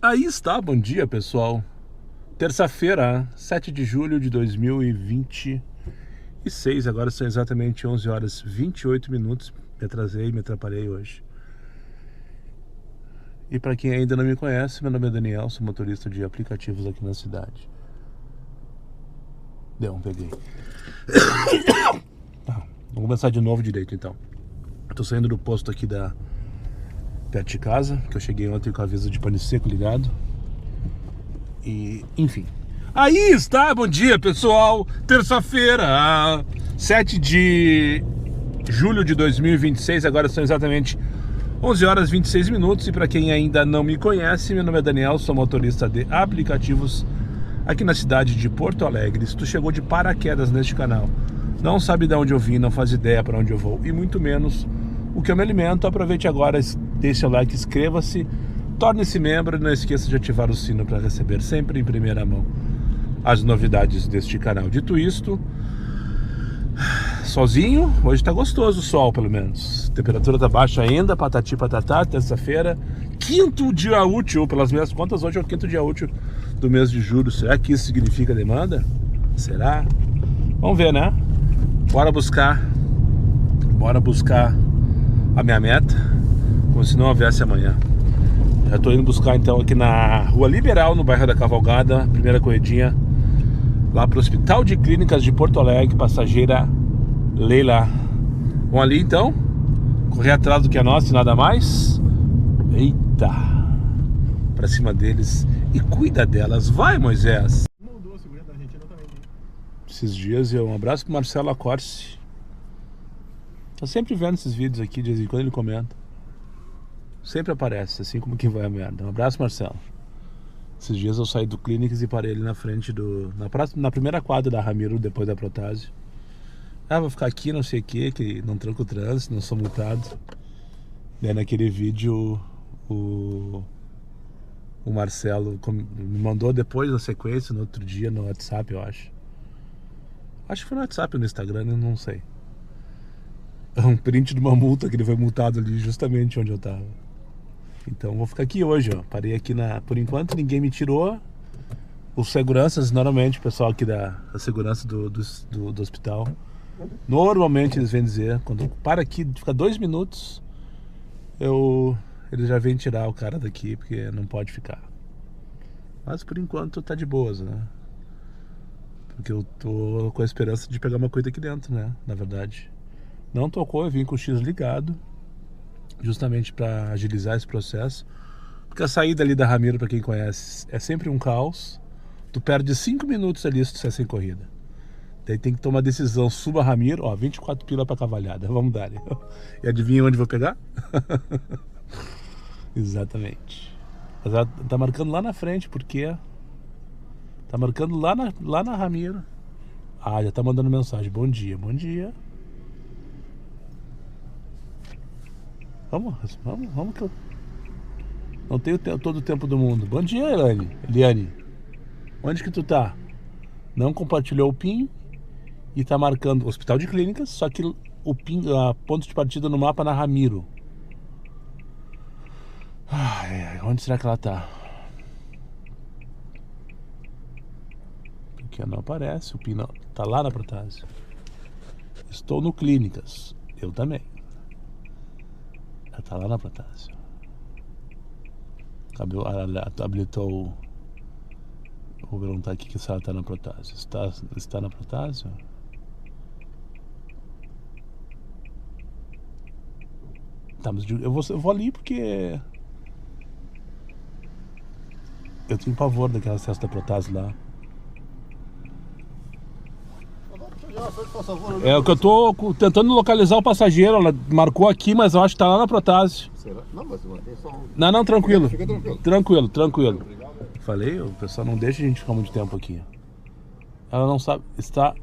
Aí está, bom dia pessoal. Terça-feira, 7 de julho de 2026. Agora são exatamente 11 horas 28 minutos. Me atrapalhei hoje. E para quem ainda não me conhece, meu nome é Daniel, sou motorista de aplicativos aqui na cidade. Peguei. Tá, vamos começar de novo direito então. Tô saindo do posto aqui perto de casa, que eu cheguei ontem com o aviso de pane seco ligado. E, enfim. Aí está, bom dia pessoal. Terça-feira, 7 de julho de 2026. Agora são exatamente 11 horas 26 minutos. E para quem ainda não me conhece, meu nome é Daniel, sou motorista de aplicativos aqui na cidade de Porto Alegre. Se tu chegou de paraquedas neste canal, não sabe de onde eu vim, não faz ideia para onde eu vou e muito menos o que eu me alimento, aproveite agora, deixe o like, inscreva-se, torne-se membro e não esqueça de ativar o sino para receber sempre em primeira mão as novidades deste canal. Dito isto, sozinho, hoje tá gostoso o sol pelo menos, a temperatura tá baixa ainda, patati patatá, terça-feira, quinto dia útil, pelas minhas contas hoje é o quinto dia útil do mês de julho. Será que isso significa demanda? Será? Vamos ver, né? Bora buscar a minha meta, como se não houvesse amanhã. Já estou indo buscar então aqui na Rua Liberal, no bairro da Cavalgada, primeira corridinha, lá para o Hospital de Clínicas de Porto Alegre, passageira Leila. Vamos ali então, correr atrás do que é nosso e nada mais. Eita, para cima deles e cuida delas, vai Moisés. Mudou a segurança da Argentina também. Esses dias um abraço pro Marcelo Acorce. Tô sempre vendo esses vídeos aqui, de vez em quando ele comenta. Sempre aparece, assim como quem vai a merda. Um abraço, Marcelo. Esses dias eu saí do Clínicas e parei ali na frente na primeira quadra da Ramiro, depois da Protásio. Vou ficar aqui, não sei o que não tranco o trânsito, não sou multado. Daí naquele vídeo o Marcelo me mandou depois na sequência, no outro dia, no WhatsApp, eu acho. Acho que foi no WhatsApp ou no Instagram, eu não sei. Um print de uma multa que ele foi multado ali justamente onde eu tava. Então vou ficar aqui hoje, ó. Parei aqui por enquanto ninguém me tirou. Os seguranças, normalmente o pessoal aqui da segurança do hospital, normalmente eles vêm dizer, quando para aqui, fica 2 minutos, eles já vêm tirar o cara daqui, porque não pode ficar. Mas por enquanto tá de boas, né? Porque eu tô com a esperança de pegar uma coisa aqui dentro, né? Na verdade. Não tocou, eu vim com o X ligado, justamente para agilizar esse processo. Porque a saída ali da Ramiro, para quem conhece, é sempre um caos. Tu perde 5 minutos ali se tu estiver sem corrida. Daí tem que tomar decisão, suba a Ramiro, ó, 24 pila para cavalhada, vamos dar. E adivinha onde vou pegar? Exatamente. Mas ela tá marcando lá na frente, porque tá marcando lá na Ramiro. Ah, já tá mandando mensagem, bom dia, bom dia. Vamos que eu não tenho todo o tempo do mundo. Bom dia, Eliane. Onde que tu tá? Não compartilhou o PIN e tá marcando Hospital de Clínicas, só que o PIN, a ponto de partida no mapa na Ramiro. Onde será que ela tá? Porque não aparece, o PIN não, tá lá na Protásio. Estou no Clínicas, eu também. Ela tá lá na Protásio. Ela habilitou. Vou perguntar aqui se ela tá na Protásio. Está na Protásio? Tá, mas eu vou ali porque eu tenho pavor daquele acesso da Protásio lá. É o que eu tô tentando localizar o passageiro. Ela marcou aqui, mas eu acho que tá lá na Protásio. Será? Não, mas mantém só um... Não, tranquilo. Fica tranquilo. Tranquilo. Obrigado. Falei, o pessoal não deixa a gente ficar muito tempo aqui. Ela não sabe, está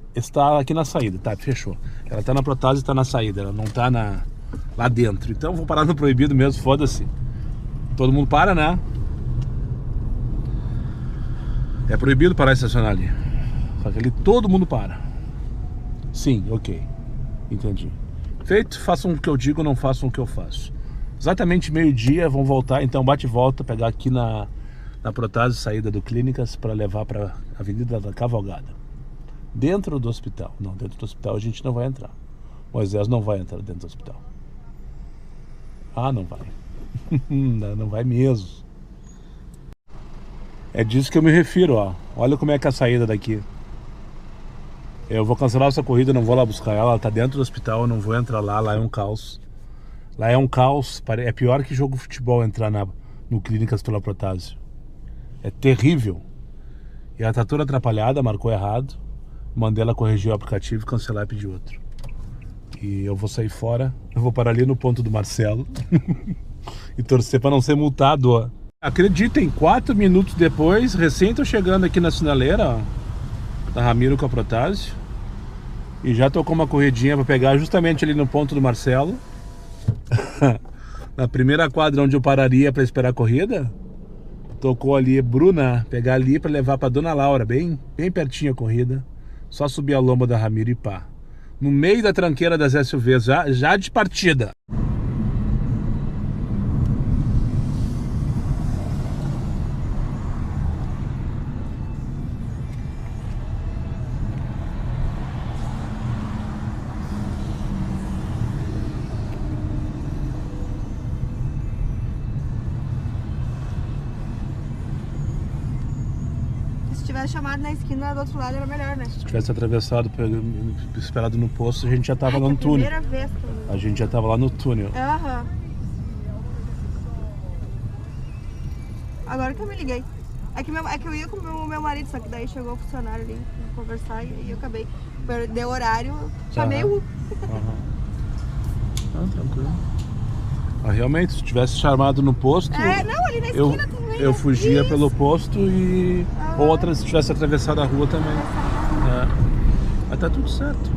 aqui na saída, tá, fechou. Ela tá na Protásio e tá na saída, ela não tá lá dentro. Então vou parar no proibido mesmo, foda-se. Todo mundo para, né? É proibido parar e estacionar ali. Só que ali todo mundo para. Sim, ok. Entendi. Feito, façam o que eu digo, não façam o que eu faço. Exatamente meio-dia, vão voltar, então bate e volta, pegar aqui na Protásio, saída do Clínicas, para levar para a Avenida da Cavalgada. Dentro do hospital. Não, dentro do hospital a gente não vai entrar. Moisés não vai entrar dentro do hospital. Ah, não vai. Não vai mesmo. É disso que eu me refiro, ó. Olha como é que é a saída daqui. Eu vou cancelar essa corrida, não vou lá buscar ela tá dentro do hospital, eu não vou entrar lá, lá é um caos. Lá é um caos, é pior que jogo de futebol entrar no Clínicas pela Protásio. É terrível. E ela tá toda atrapalhada, marcou errado. Mandei ela corrigir o aplicativo, cancelar e pedir outro. E eu vou sair fora, eu vou parar ali no ponto do Marcelo e torcer para não ser multado, ó. Acreditem, 4 minutos depois, recém tô chegando aqui na sinaleira, ó, da Ramiro com a Protásio, e já tô com uma corridinha para pegar justamente ali no ponto do Marcelo. Na primeira quadra onde eu pararia para esperar a corrida, tocou ali Bruna, pegar ali para levar para Dona Laura, bem pertinho a corrida. Só subir a lomba da Ramiro e pá. No meio da tranqueira das SUVs, já de partida. Se tivesse chamado na esquina do outro lado era melhor, né? Se tivesse atravessado, esperado no posto, a gente já tava lá no túnel. Primeira vez que eu... A gente já tava lá no túnel. Aham. Agora que eu me liguei. É que eu ia com o meu marido, só que daí chegou o funcionário ali pra conversar e eu acabei. Deu horário, chamei o... Ah, tranquilo. Ah, realmente, se tivesse chamado no posto... não, ali na esquina também. Eu fugia Isso. pelo posto e... Outra, se tivesse atravessado a rua também. Mas tá tudo certo.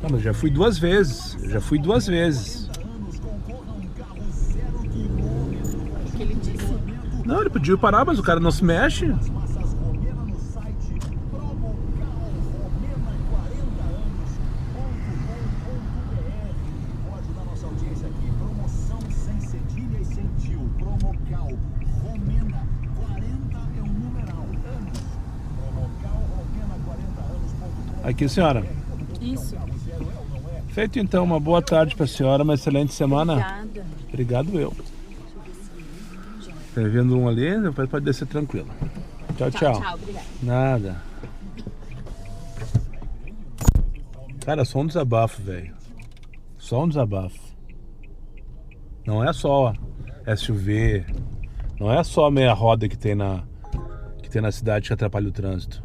Não, mas já fui 2 vezes. Já fui 2 vezes. O que ele disse? Não, ele pediu parar, mas o cara não se mexe. Aqui, senhora. Isso. Feito então, uma boa tarde para a senhora, uma excelente semana. Obrigada. Obrigado eu. Tá vendo um ali, depois pode descer tranquilo. Tchau, tchau. Tchau, obrigada. Nada. Cara, só um desabafo, velho. Só um desabafo. Não é só SUV, não é só a meia roda que tem na cidade que atrapalha o trânsito.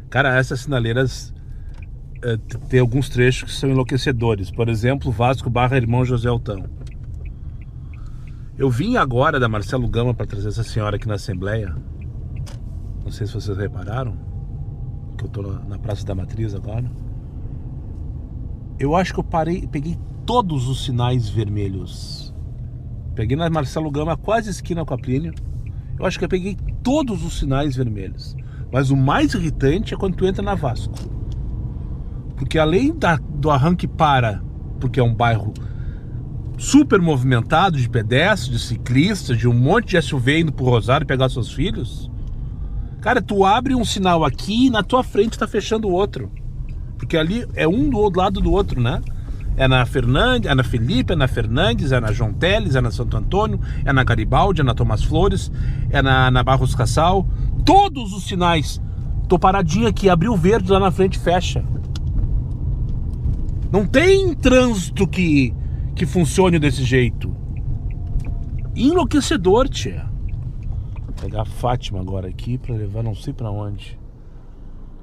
Cara, essas sinaleiras tem alguns trechos que são enlouquecedores. Por exemplo, Vasco / Irmão José Altão. Eu vim agora da Marcelo Gama para trazer essa senhora aqui na Assembleia. Não sei se vocês repararam, que eu tô na Praça da Matriz agora. Eu acho que eu peguei todos os sinais vermelhos. Peguei na Marcelo Gama, quase esquina com a Plínio. Eu acho que eu peguei todos os sinais vermelhos. Mas o mais irritante é quando tu entra na Vasco. Porque além do arranque para, porque é um bairro super movimentado de pedestres, de ciclistas, de um monte de SUV indo pro Rosário pegar seus filhos. Cara, tu abre um sinal aqui e na tua frente tá fechando o outro. Porque ali é um do lado do outro, né? É na Fernandes, é na Felipe, é na Fernandes, é na João Teles, é na Santo Antônio, é na Garibaldi, é na Tomás Flores, é na Barros Cassal. Todos os sinais. Tô paradinho aqui, abriu o verde lá na frente, fecha. Não tem trânsito que funcione desse jeito. Enlouquecedor, tia. Vou pegar a Fátima agora aqui pra levar não sei pra onde.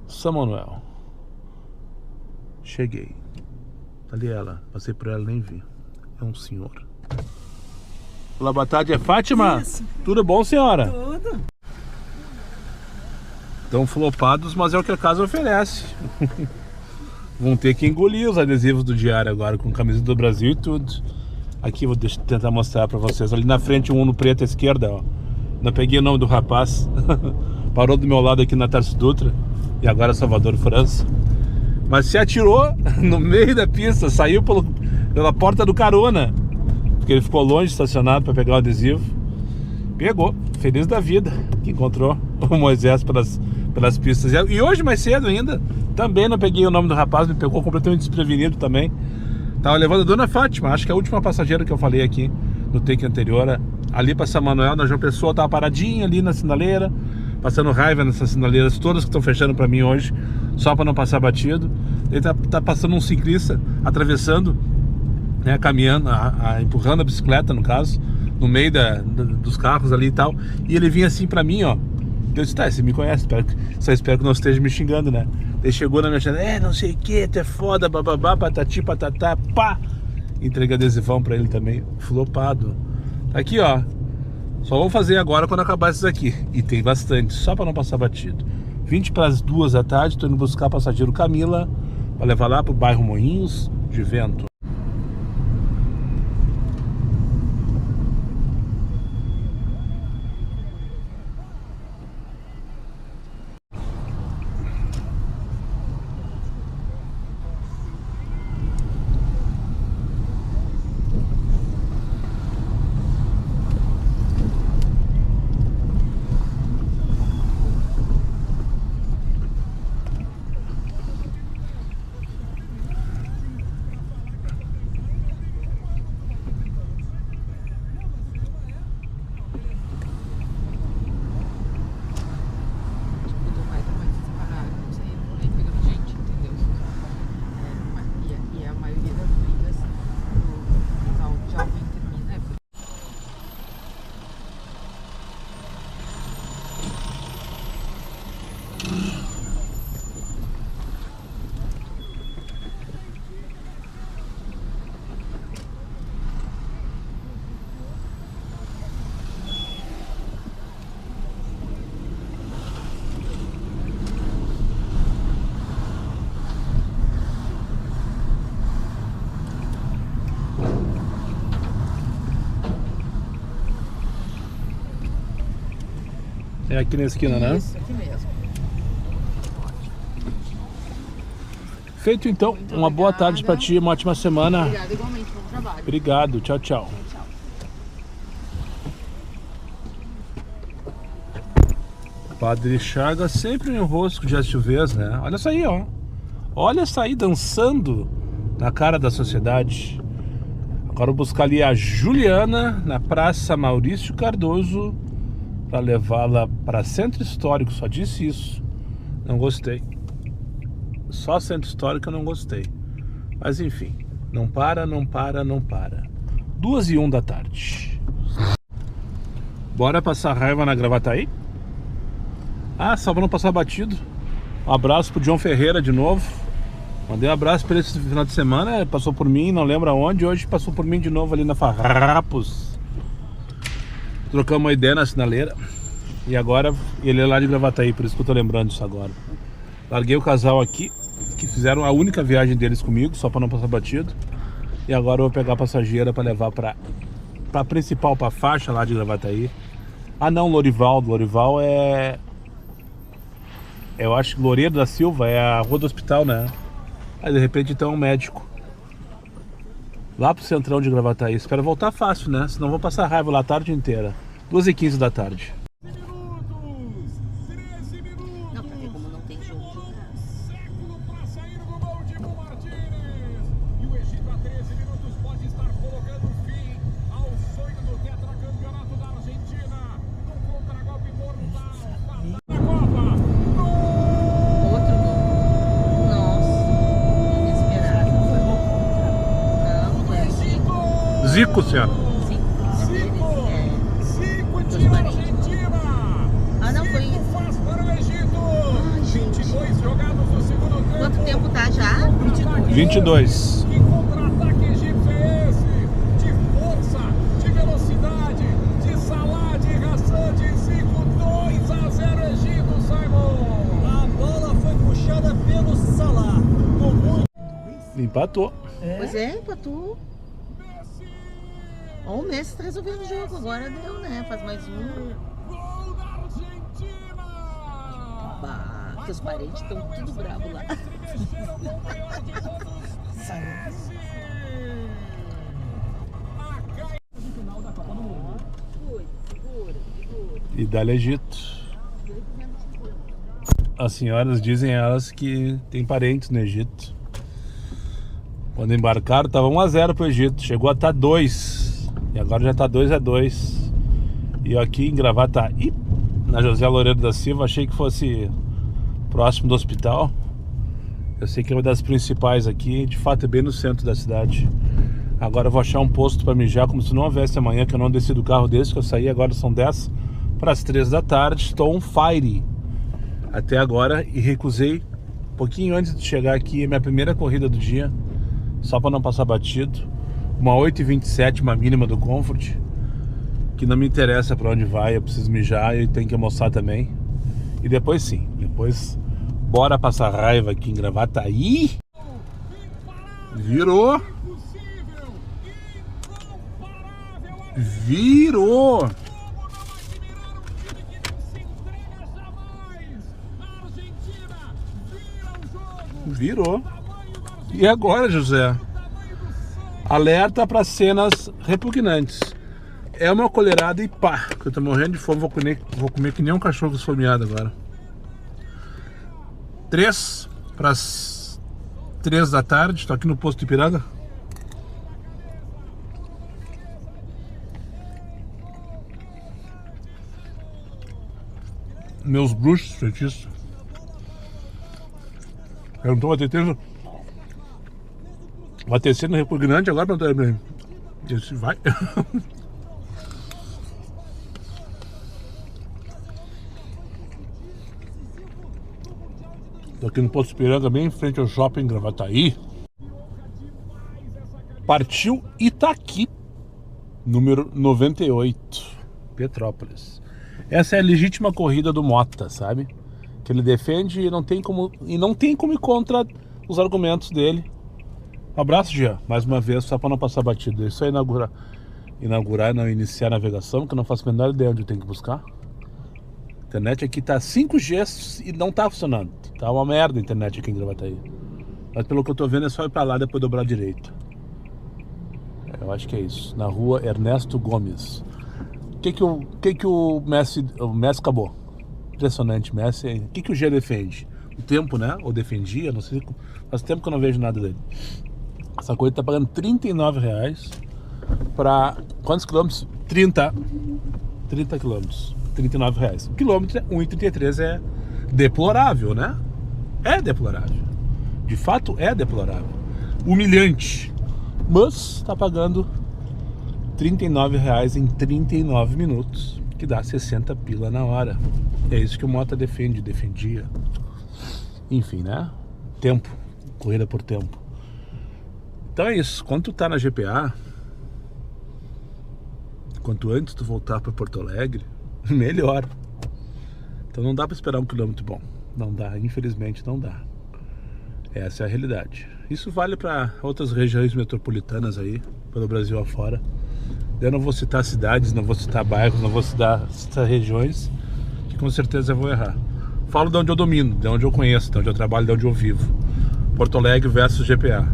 São Manuel. Cheguei. Ali ela. Passei por ela, nem vi. É um senhor. Olá, boa tarde. É Fátima? Isso. Tudo bom, senhora? Tudo. Estão flopados, mas é o que a casa oferece. Vão ter que engolir os adesivos do diário agora, com camisa do Brasil e tudo. Aqui vou tentar mostrar pra vocês. Ali na frente, um no preto à esquerda, ó. Não peguei o nome do rapaz. Parou do meu lado aqui na Tarso Dutra. E agora Salvador, França. Mas se atirou no meio da pista. Saiu pela porta do carona. Porque ele ficou longe, estacionado, para pegar o adesivo. Pegou. Feliz da vida que encontrou o Moisés pelas pistas. E hoje, mais cedo ainda, também não peguei o nome do rapaz. Me pegou completamente desprevenido também. Tava levando a Dona Fátima. Acho que é a última passageira que eu falei aqui no take anterior. Ali para São Manuel, na João Pessoa, tava paradinha ali na sinaleira, passando raiva nessas sinaleiras todas que estão fechando para mim hoje, só para não passar batido. Ele tá passando um ciclista atravessando, né, caminhando, empurrando a bicicleta, no caso, no meio dos carros ali e tal. E ele vinha assim para mim, ó. Eu disse, tá, você me conhece, só espero que não esteja me xingando, né? Ele chegou na minha janela, não sei o que, tu é foda, bababá, patati, patatá, pá. Entreguei adesivão pra ele também, flopado. Tá aqui, ó. Só vou fazer agora quando acabar esses aqui. E tem bastante, só pra não passar batido. 20 para as 2 da tarde, tô indo buscar a passageiro Camila pra levar lá pro bairro Moinhos de Vento. É aqui na esquina, né? Isso, aqui mesmo. Feito então, Muito uma boa obrigada. tarde pra ti, uma ótima semana. Obrigada igualmente, bom trabalho. Obrigado, tchau, tchau. Tchau. Padre Chagas sempre em rosco de SUVs, né? Olha essa aí, ó. Olha essa aí dançando na cara da sociedade. Agora vou buscar ali a Juliana na Praça Maurício Cardoso para levá-la para Centro Histórico. Só disse isso. Não gostei. Só Centro Histórico eu não gostei. Mas enfim, não para, não para, não para. 2h01 da tarde. Bora passar raiva na Gravataí? Ah, só pra não passar batido. Um abraço pro John Ferreira de novo. Mandei um abraço pra ele esse final de semana. Passou por mim, não lembro aonde. Hoje passou por mim de novo ali na Farrapos. Trocamos uma ideia na sinaleira. E agora ele é lá de Gravataí, por isso que eu tô lembrando disso agora. Larguei o casal aqui, que fizeram a única viagem deles comigo, só pra não passar batido. E agora eu vou pegar a passageira pra levar pra principal, pra faixa lá de Gravataí. Ah não, Lorival. Lorival é... Eu acho que Loureiro da Silva é a rua do hospital, né? Aí de repente então é um médico. Lá pro centrão de Gravataí. Espero voltar fácil, né? Senão vou passar raiva lá a tarde inteira. 2h15 da tarde. Não, porque como não tem jogo. Século pra sair do gol de Martínez. E o Egito a 13. Zico, senhora. Zico de Argentina. Ah, não, foi isso. Faz para o Egito. Ai, gente. 22 jogados no segundo tempo. Quanto tempo tá já? 22. Que contra-ataque egípcio é esse? De força, de velocidade, de Salah, de Hassan, de Zico. 2-0 Egito, Simon. A bola foi puxada pelo Salah. Com muito... Empatou. Pois é, empatou. Ó, o Messi tá resolvendo o jogo. Agora deu, né? Faz mais um. Gol da Argentina. Bah, que os parentes estão tudo bravos lá. Mexeram com o maior de todos. Messi. E dá-lhe Egito. As senhoras dizem elas que tem parentes no Egito. Quando embarcaram estava 1-0 pro Egito. Chegou a estar 2. E agora já está 2-2. E eu aqui em Gravataí, na José Loureiro da Silva, achei que fosse próximo do hospital. Eu sei que é uma das principais aqui. De fato é bem no centro da cidade. Agora eu vou achar um posto para mijar como se não houvesse amanhã, que eu não desci do carro desde que eu saí. Agora são 10 para as 3 da tarde. Estou on fire até agora e recusei um pouquinho antes de chegar aqui a minha primeira corrida do dia, só para não passar batido. Uma 8h27, uma mínima do Comfort, que não me interessa para onde vai, eu preciso mijar e tenho que almoçar também. E depois sim, depois bora passar raiva aqui em Gravataí. Virou! Virou! Virou. E agora, José? Alerta para cenas repugnantes. É uma colherada e pá, que eu tô morrendo de fome, vou comer que nem um cachorro esfomeado agora. 3 para as 3 da tarde, tô aqui no posto de Ipiranga. Meus bruxos, feitiços. Perguntou, vai ter cena repugnante agora? Perguntou pra mim. Eu disse, vai. Tô aqui no posto Ipiranga, bem em frente ao shopping Gravataí. Partiu Itaqui, número 98, Petrópolis. Essa é a legítima corrida do Mota, sabe? Que ele defende e não tem como ir contra os argumentos dele. Um abraço, Jean, mais uma vez, só para não passar batido. É só inaugurar e não iniciar a navegação, que eu não faço a menor ideia onde eu tenho que buscar. A internet aqui tá 5G e não tá funcionando. Tá uma merda a internet aqui em Gravataí. Mas pelo que eu tô vendo é só ir pra lá e depois dobrar à direita. Eu acho que é isso. Na rua Ernesto Gomes. O que o Messi acabou? Impressionante, Messi. O que o G defende? O tempo, né? Ou defendia, não sei. Faz tempo que eu não vejo nada dele. Essa coisa tá pagando R$39 para quantos quilômetros? 30 quilômetros. R$39. O quilômetro 1,33 é deplorável, né? É deplorável. De fato é deplorável. Humilhante. Mas tá pagando R$39 em 39 minutos, que dá 60 pila na hora. É isso que o Mota defendia. Enfim, né? Tempo, corrida por tempo. Então é isso, quando tu tá na GPA, quanto antes tu voltar para Porto Alegre, melhor. Então não dá para esperar um quilômetro bom. Não dá, infelizmente não dá. Essa é a realidade. Isso vale para outras regiões metropolitanas aí, pelo Brasil afora. Eu não vou citar cidades, não vou citar bairros, não vou citar regiões, que com certeza eu vou errar. Falo de onde eu domino, de onde eu conheço, de onde eu trabalho, de onde eu vivo. Porto Alegre versus GPA.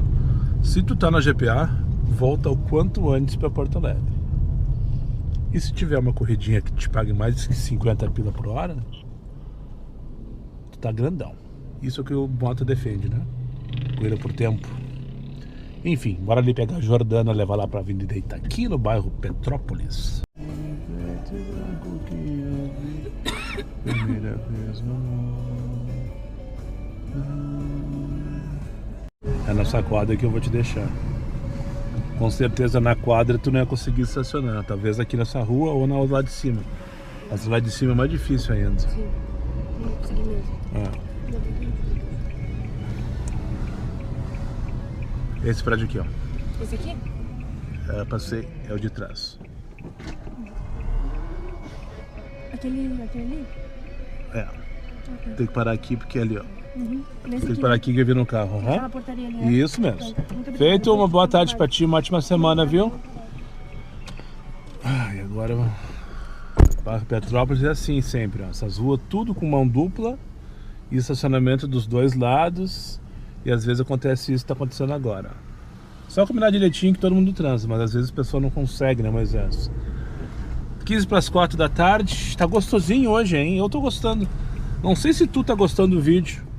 Se tu tá na GPA, volta o quanto antes para Porto Alegre. E se tiver uma corridinha que te pague mais de 50 pila por hora, tu tá grandão. Isso é o que o Mota defende, né? Corrida por tempo. Enfim, bora ali pegar a Jordana, levar lá pra Avenida Itaqui, no bairro Petrópolis. Primeira vez é na sacoada que eu vou te deixar. com certeza na quadra tu não ia conseguir estacionar. Talvez aqui nessa rua ou na lá de cima. Mas lá de cima é mais difícil ainda. Sim, não consegui mesmo. Esse prédio aqui, ó. Esse aqui? Passei, é o de trás. Aquele ali? É. Tem que parar aqui porque é ali, ó. Nesse Tem que parar aqui que vir no carro. Aquela portaria ali, né? Isso mesmo. Muito obrigada. Feito, uma boa tarde pra ti, uma ótima semana, viu? E agora Petrópolis é assim sempre, ó. Essas ruas tudo com mão dupla e estacionamento dos dois lados. E às vezes acontece isso que tá acontecendo agora. Só combinar direitinho que todo mundo transa, mas às vezes a pessoa não consegue, né, Moisés? 15 para as 4 da tarde. Tá gostosinho hoje, hein? Eu tô gostando. Não sei se tu tá gostando do vídeo.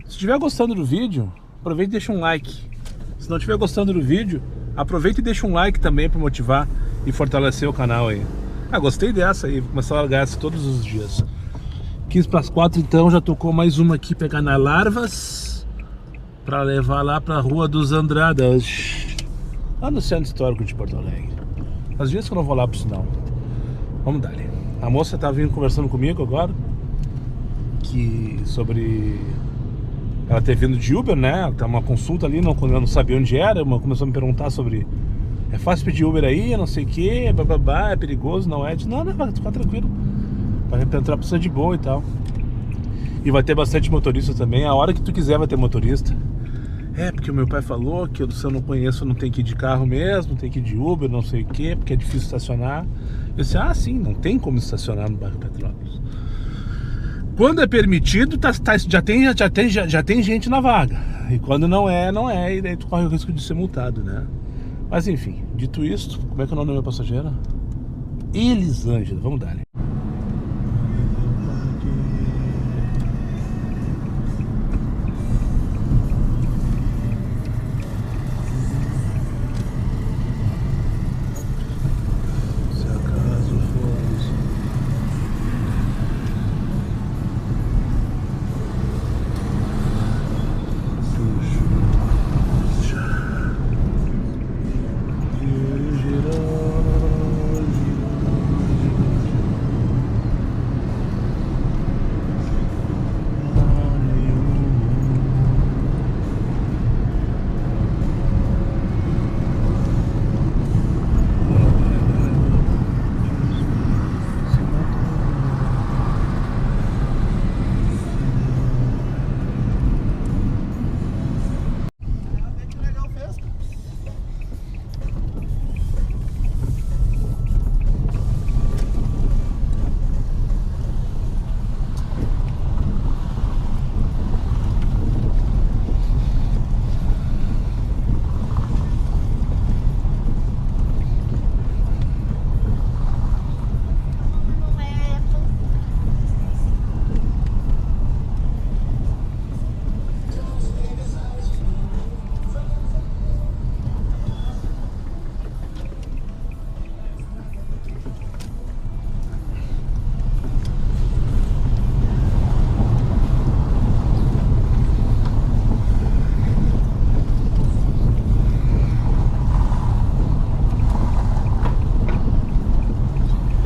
Se estiver gostando do vídeo, aproveita e deixa um like. Se não estiver gostando do vídeo, aproveita e deixa um like também para motivar e fortalecer o canal aí. Gostei dessa aí, vou começar a largar essa todos os dias. 15 para as 4 então, já tocou mais uma aqui, pegar na Larvas para levar lá para a Rua dos Andradas, lá no Centro Histórico de Porto Alegre. Às vezes que eu não vou lá pro sinal. Vamos dar ali. A moça tá vindo conversando comigo agora sobre ela ter vindo de Uber, né? Tá uma consulta ali, eu não sabia onde era, começou a me perguntar sobre é fácil pedir Uber aí, não sei o que, bababá, é perigoso, não é? Eu disse, não, vai ficar tranquilo, vai entrar precisa de boa e tal. E vai ter bastante motorista também, a hora que tu quiser vai ter motorista. Porque o meu pai falou que se eu não conheço não tem que ir de carro mesmo, tem que ir de Uber, não sei o que, porque é difícil estacionar. Eu disse, sim, não tem como estacionar no bairro Petrópolis. Quando é permitido, já tem gente na vaga. E quando não é, e daí tu corre o risco de ser multado, né? Mas enfim, dito isso, como é que é o nome da minha passageira? Elisângela, vamos dar, né?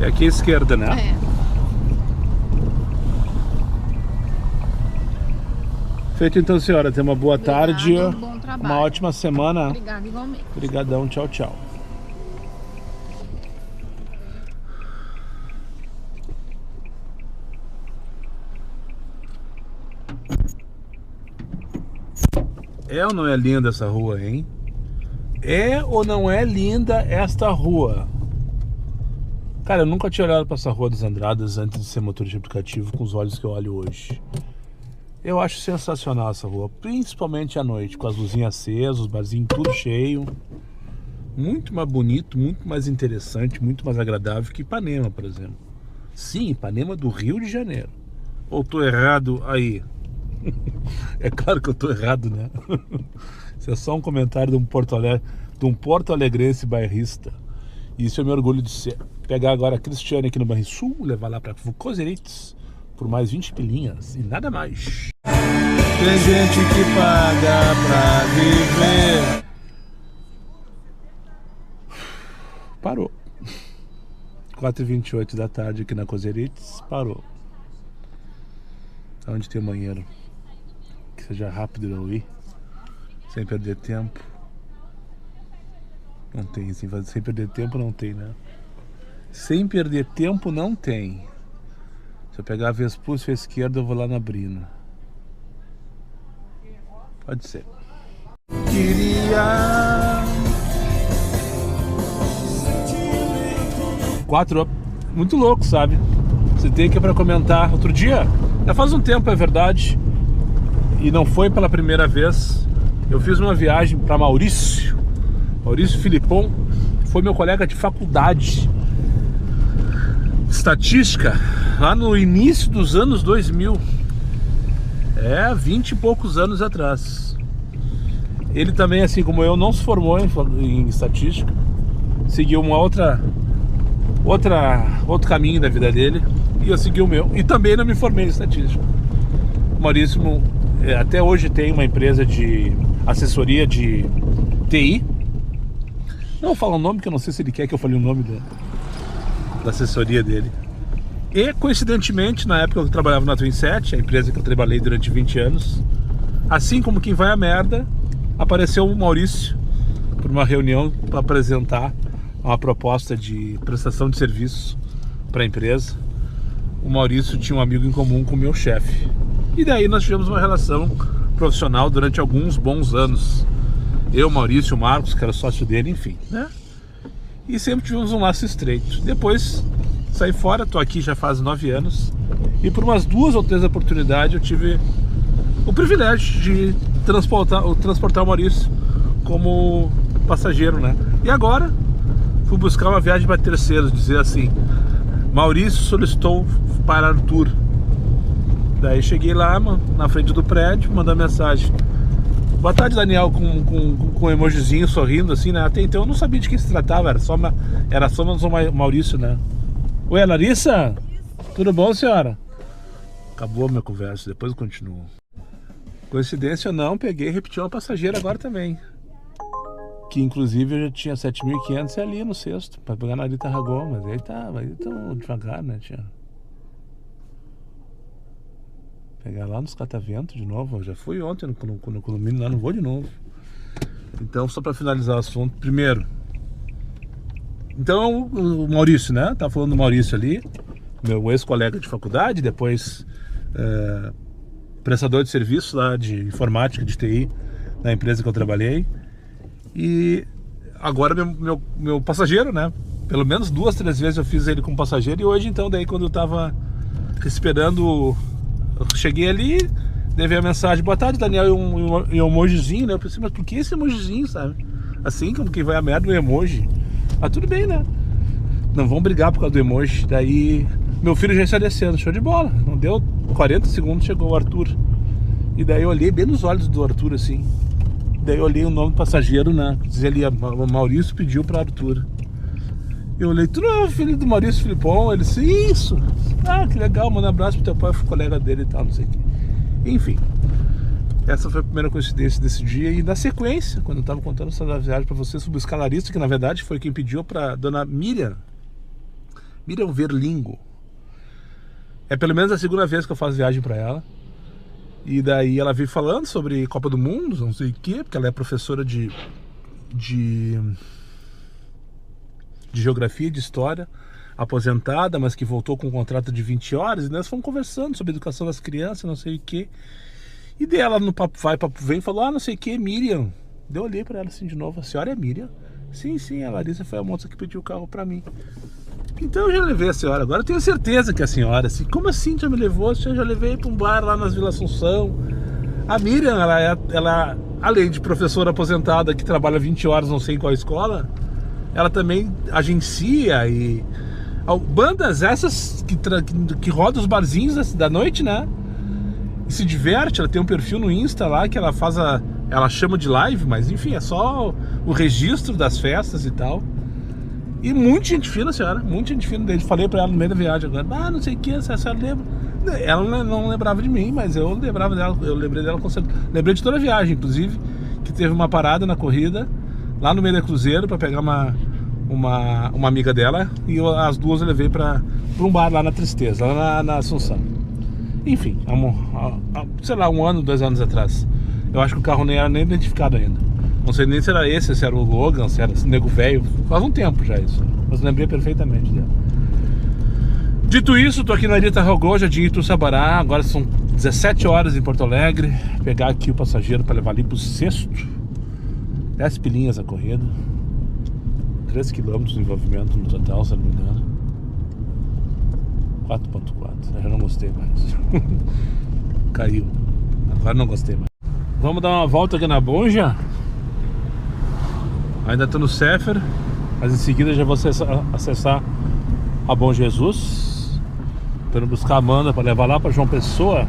Aqui à esquerda, né? Feito então, senhora. Tenha uma boa tarde. Bom trabalho. Uma ótima semana. Obrigada, igualmente. Obrigadão, tchau, tchau. É ou não é linda essa rua, hein? É ou não é linda esta rua? Cara, eu nunca tinha olhado para essa Rua dos Andradas antes de ser motorista de aplicativo com os olhos que eu olho hoje. Eu acho sensacional essa rua, principalmente à noite, com as luzinhas acesas, os barzinhos tudo cheio. Muito mais bonito, muito mais interessante, muito mais agradável que Ipanema, por exemplo. Sim, Ipanema do Rio de Janeiro. Ou tô errado aí? É claro que eu tô errado, né? Isso é só um comentário de um porto-alegrense bairrista. Isso eu me orgulho de ser. Pegar agora a Cristiane aqui no Banrisul, levar lá pra Vucoseritz por mais 20 pilinhas e nada mais. Tem gente que paga pra viver. Parou. 4h28 da tarde aqui na Cozerites, parou. Onde tem um banheiro que seja rápido de eu ir, sem perder tempo. Não tem, sem perder tempo não tem, né? Sem perder tempo não tem. Se eu pegar a Vespúcio à esquerda, eu vou lá na Brina. Pode ser. Queria... 4, muito louco, sabe? Você tem que ir pra comentar. Outro dia, já faz um tempo, é verdade, e não foi pela primeira vez. Eu fiz uma viagem para Maurício Filipon, que foi meu colega de faculdade de estatística, lá no início dos anos 2000. 20 e poucos anos atrás. Ele também, assim como eu, não se formou em estatística, seguiu uma outro caminho da vida dele, e eu segui o meu, e também não me formei em estatística. O Maurício até hoje tem uma empresa de assessoria de TI. Não vou falar o nome, que eu não sei se ele quer que eu fale o nome da assessoria dele. E coincidentemente, na época que eu trabalhava na Twin Set, a empresa que eu trabalhei durante 20 anos, assim como quem vai à merda, apareceu o Maurício por uma reunião para apresentar uma proposta de prestação de serviço para a empresa. O Maurício tinha um amigo em comum com o meu chefe, e daí nós tivemos uma relação profissional durante alguns bons anos. Eu, Maurício, o Marcos, que era sócio dele, enfim, né? E sempre tivemos um laço estreito. Depois saí fora, tô aqui já faz 9 anos, e por umas 2 ou 3 oportunidades eu tive o privilégio de transportar o Maurício como passageiro, né? E agora fui buscar uma viagem para terceiros, dizer assim: Maurício solicitou para Arthur. Daí cheguei lá, mano, na frente do prédio, mandei mensagem: boa tarde, Daniel, com um emojizinho sorrindo assim, né? Até então eu não sabia de quem se tratava, era só o Maurício, né? Oi, Larissa? Tudo bom, senhora? Acabou a minha conversa, depois eu continuo. Coincidência ou não, peguei e repeti uma passageira agora também, que inclusive eu já tinha 7.500 ali no sexto, para pegar na Rita Ragon, mas aí tão devagar, né, tia? Pegar lá nos Catavento de novo, eu já fui ontem no condomínio lá, não vou de novo. Então, só para finalizar o assunto, primeiro, então o Maurício, né, tá falando do Maurício ali, meu ex-colega de faculdade, depois prestador de serviço lá de informática, de TI, na empresa que eu trabalhei. E agora meu passageiro, né? Pelo menos 2, 3 vezes eu fiz ele como passageiro. E hoje, então, daí quando eu tava esperando, eu cheguei ali, dei a mensagem: boa tarde, Daniel, e um emojizinho, né? Eu pensei, mas por que esse emojizinho, sabe? Assim, como quem vai a merda, o emoji. Ah, tudo bem, né? Não vão brigar por causa do emoji. Daí meu filho já está descendo, show de bola. Não deu 40 segundos, chegou o Arthur. E daí eu olhei bem nos olhos do Arthur, assim. Daí eu olhei o nome do passageiro, né? Dizia ali: o Maurício pediu para Arthur. Eu olhei: tu não é o filho do Maurício Filipon? Ele disse: isso. Ah, que legal, manda um abraço pro teu pai, fui colega dele e tal, não sei o que. Enfim, essa foi a primeira coincidência desse dia. E na sequência, quando eu tava contando essa viagem para vocês, sobre o escalarista, que na verdade foi quem pediu para dona Miriam Verlingo. É pelo menos a segunda vez que eu faço viagem para ela. E daí ela veio falando sobre Copa do Mundo, não sei o que, porque ela é professora de geografia e de história, aposentada, mas que voltou com um contrato de 20 horas. E nós fomos conversando sobre a educação das crianças, não sei o que. E daí ela, no papo vai, papo vem, falou: ah, não sei o que, Miriam. Daí eu olhei pra ela assim de novo: a senhora é Miriam? Sim, a Larissa foi a moça que pediu o carro pra mim. Então eu já levei a senhora, agora eu tenho certeza que é a senhora. Assim, como assim já me levou? Eu já levei para um bar lá nas Vila Assunção. A Miriam, ela, além de professora aposentada que trabalha 20 horas, não sei em qual escola, ela também agencia e bandas essas que rodam os barzinhos da noite, né? E se diverte. Ela tem um perfil no Insta lá que ela faz ela chama de live, mas enfim, é só o registro das festas e tal. E muita gente fina, senhora, muita gente fina dele. Falei pra ela no meio da viagem agora: ah, não sei o que, a senhora lembra? Ela não lembrava de mim, mas eu lembrava dela, eu lembrei dela com certeza. Lembrei de toda a viagem, inclusive, que teve uma parada na corrida, lá no meio da Cruzeiro, pra pegar uma amiga dela, e as duas eu levei pra um bar lá na Tristeza, lá na Assunção. Enfim, sei lá, 1 ano, 2 anos atrás. Eu acho que o carro nem era nem identificado ainda. Não sei nem se era esse, se era o Logan, se era esse nego velho. Faz um tempo já isso, mas lembrei perfeitamente dela. Dito isso, tô aqui na Rita Rogoja de Ituçabará. Agora são 17 horas em Porto Alegre. Pegar aqui o passageiro para levar ali pro Sexto. 10 pilinhas a corrida, 3 km de envolvimento no total, se não me engano. 4.4, eu já não gostei mais. Caiu. Agora não gostei mais. Vamos dar uma volta aqui na Bonja. Ainda tô no Sefer, mas em seguida já vou acessar a Bom Jesus. Tô indo buscar a Amanda para levar lá para João Pessoa.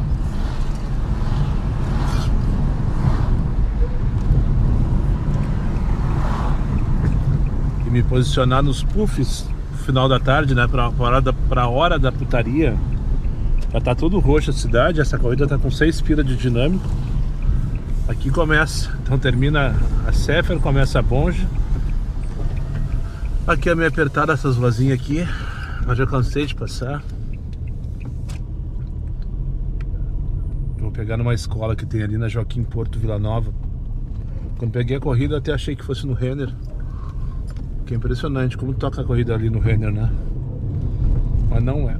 E me posicionar nos puffs no final da tarde, né? Pra hora da putaria. Já tá tudo roxo a cidade. Essa corrida tá com 6 pilas de dinâmico. Aqui começa, então termina a Sefer, começa a Bonja. Aqui é meio apertada essas ruazinhas aqui, mas já cansei de passar. Eu vou pegar numa escola que tem ali na Joaquim Porto, Vila Nova. Quando peguei a corrida eu até achei que fosse no Renner. Que é impressionante como toca a corrida ali no Renner, né? Mas não é.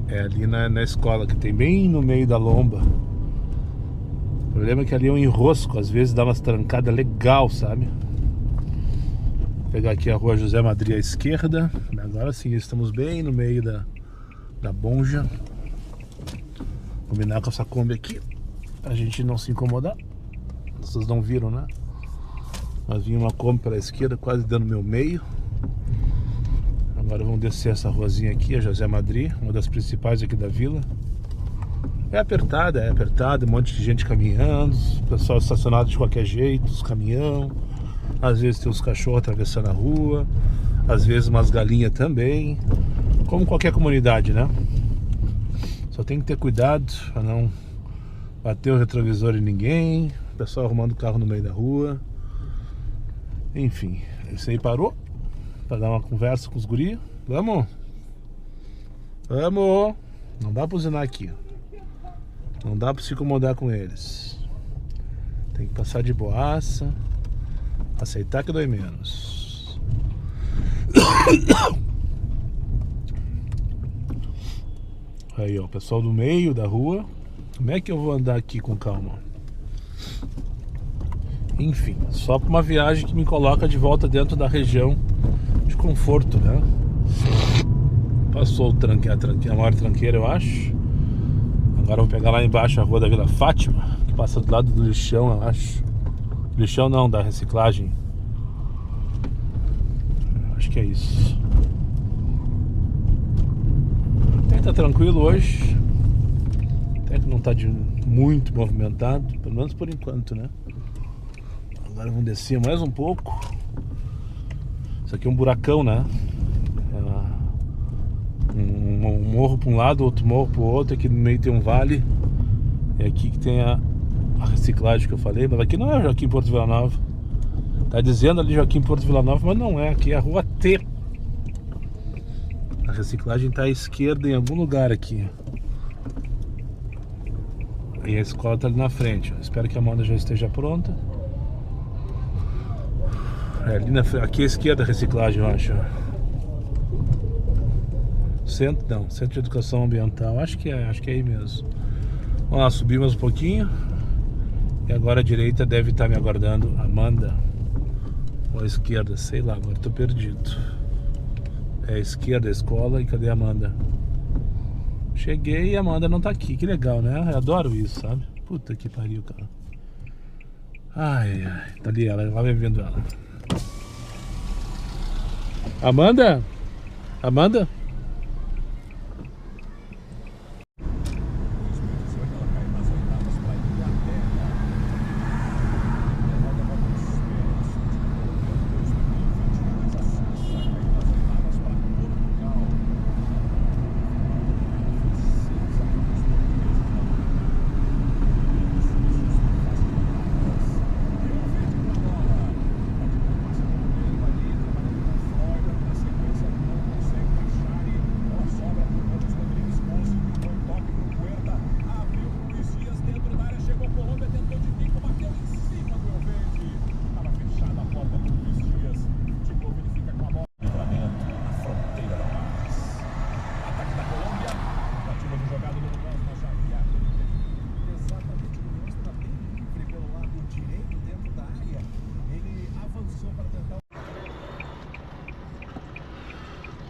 É ali na escola que tem bem no meio da lomba. O problema é que ali é um enrosco, às vezes dá umas trancadas legal, sabe? Vou pegar aqui a rua José Madri à esquerda. Agora sim, estamos bem no meio da Bonja. Combinar com essa Kombi aqui, a gente não se incomodar. Vocês não viram, né? Mas vinha uma Kombi pela esquerda, quase dando meu meio. Agora vamos descer essa ruazinha aqui, a José Madri, uma das principais aqui da vila. É apertada, um monte de gente caminhando, pessoal estacionado de qualquer jeito, os caminhão. Às vezes tem os cachorros atravessando a rua, às vezes umas galinhas também. Como qualquer comunidade, né? Só tem que ter cuidado para não bater o retrovisor em ninguém. O pessoal arrumando o carro no meio da rua. Enfim, esse aí parou para dar uma conversa com os guri. Vamos! Vamos! Não dá para buzinar aqui. Não dá para se incomodar com eles. Tem que passar de boaça. Aceitar que dói menos. Aí, ó, o pessoal do meio da rua. Como é que eu vou andar aqui com calma? Enfim, só para uma viagem que me coloca de volta dentro da região de conforto, né? Passou a maior tranqueira, eu acho. Agora eu vou pegar lá embaixo a rua da Vila Fátima, que passa do lado do lixão, eu acho. Lixão não, da reciclagem. Acho que é isso. Até que tá tranquilo hoje. Até que não tá muito movimentado, pelo menos por enquanto, né? Agora vamos descer mais um pouco. Isso aqui é um buracão, né? Um morro para um lado, outro morro para o outro. Aqui no meio tem um vale. É aqui que tem a reciclagem que eu falei. Mas aqui não é Joaquim Porto Vila Nova. Tá dizendo ali Joaquim Porto Vila Nova, mas não é. Aqui é a rua T. A reciclagem tá à esquerda em algum lugar aqui. E a escola tá ali na frente. Espero que a Amanda já esteja pronta. É ali aqui à esquerda a reciclagem, eu acho. Centro de Educação Ambiental, acho que é aí mesmo. Vamos lá, subimos um pouquinho. E agora a direita deve estar me aguardando Amanda. Ou a esquerda, sei lá, agora tô perdido. É a esquerda a escola, e cadê a Amanda? Cheguei e a Amanda não tá aqui, que legal, né? Eu adoro isso, sabe? Puta que pariu, cara. Ai, tá ali ela, vai vendo ela. Amanda? Amanda?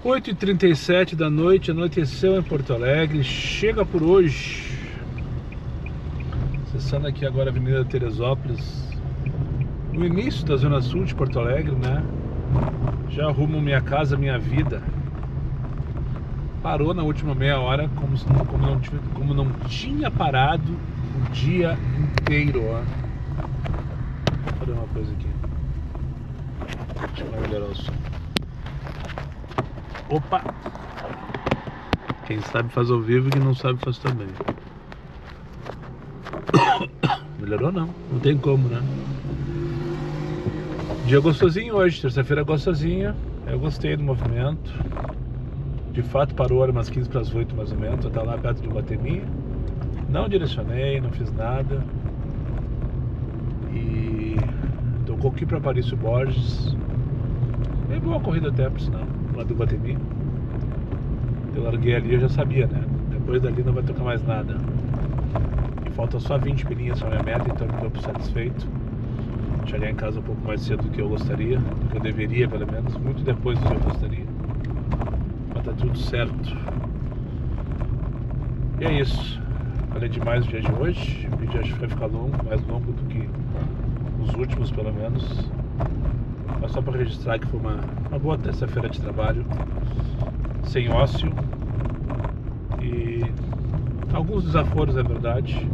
8h37 da noite, anoiteceu em Porto Alegre. Chega por hoje. Acessando aqui agora a Avenida Teresópolis, no início da Zona Sul de Porto Alegre, né? Já arrumo Minha Casa Minha Vida. Parou na última meia hora, como não tinha parado o dia inteiro, ó. Vou fazer uma coisa aqui. Deixa eu melhorar o som. Opa! Quem sabe faz ao vivo e quem não sabe faz também. Melhorou não? Não tem como, né? Dia gostosinho hoje, terça-feira gostosinha. Eu gostei do movimento. De fato parou era umas 15 para as 8 mais ou menos. Eu tava lá perto do Iguatemi. Não direcionei, não fiz nada. E tocou aqui para Parício Borges. É boa a corrida até, por sinal, lá do Iguatemi. Eu larguei ali, eu já sabia, né? Depois dali não vai tocar mais nada. E falta só 20 milhinhas para minha meta, então me dou por satisfeito. Chegar em casa um pouco mais cedo do que eu gostaria, do que eu deveria, pelo menos, muito depois do que eu gostaria. Mas tá tudo certo. E é isso. Falei demais o dia de hoje. O vídeo acho que vai ficar longo, mais longo do que os últimos, pelo menos. Mas só para registrar que foi uma boa terça-feira de trabalho, sem ócio e alguns desaforos, é verdade,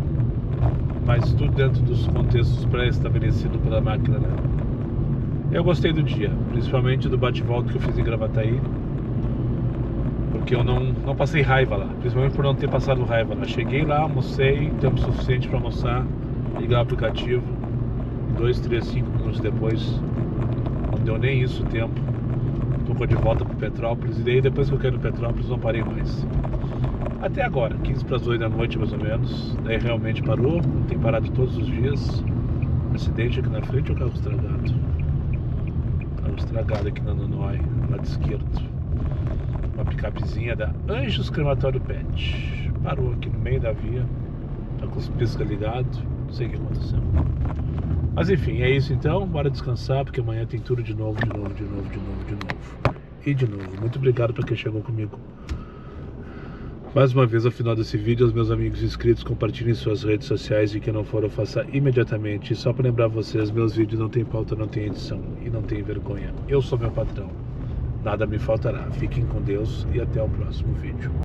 mas tudo dentro dos contextos pré-estabelecidos pela máquina, né? Eu gostei do dia, principalmente do bate-volta que eu fiz em Gravataí, porque eu não passei raiva lá, principalmente por não ter passado raiva lá. Cheguei lá, almocei, tempo suficiente para almoçar, ligar o aplicativo, 2, 3, 5 minutos depois, não deu nem isso o tempo, tocou de volta para Petrópolis, e daí depois que eu caí no Petrópolis não parei mais. Até agora, 15 para as 8 da noite mais ou menos, daí realmente parou, tem parado todos os dias. Acidente aqui na frente ou carro estragado? Carro estragado aqui na Nonoai, no lado esquerdo. Uma picapezinha da Anjos Crematório Pet. Parou aqui no meio da via, tá com os piscas ligados, não sei o que aconteceu. Mas enfim, é isso então, bora descansar, porque amanhã tem tudo de novo. E de novo, muito obrigado para quem chegou comigo. Mais uma vez, ao final desse vídeo, aos meus amigos inscritos, compartilhem em suas redes sociais, e quem não for, eu faça imediatamente. E só para lembrar vocês, meus vídeos não tem pauta, não tem edição e não tem vergonha. Eu sou meu patrão, nada me faltará. Fiquem com Deus e até o próximo vídeo.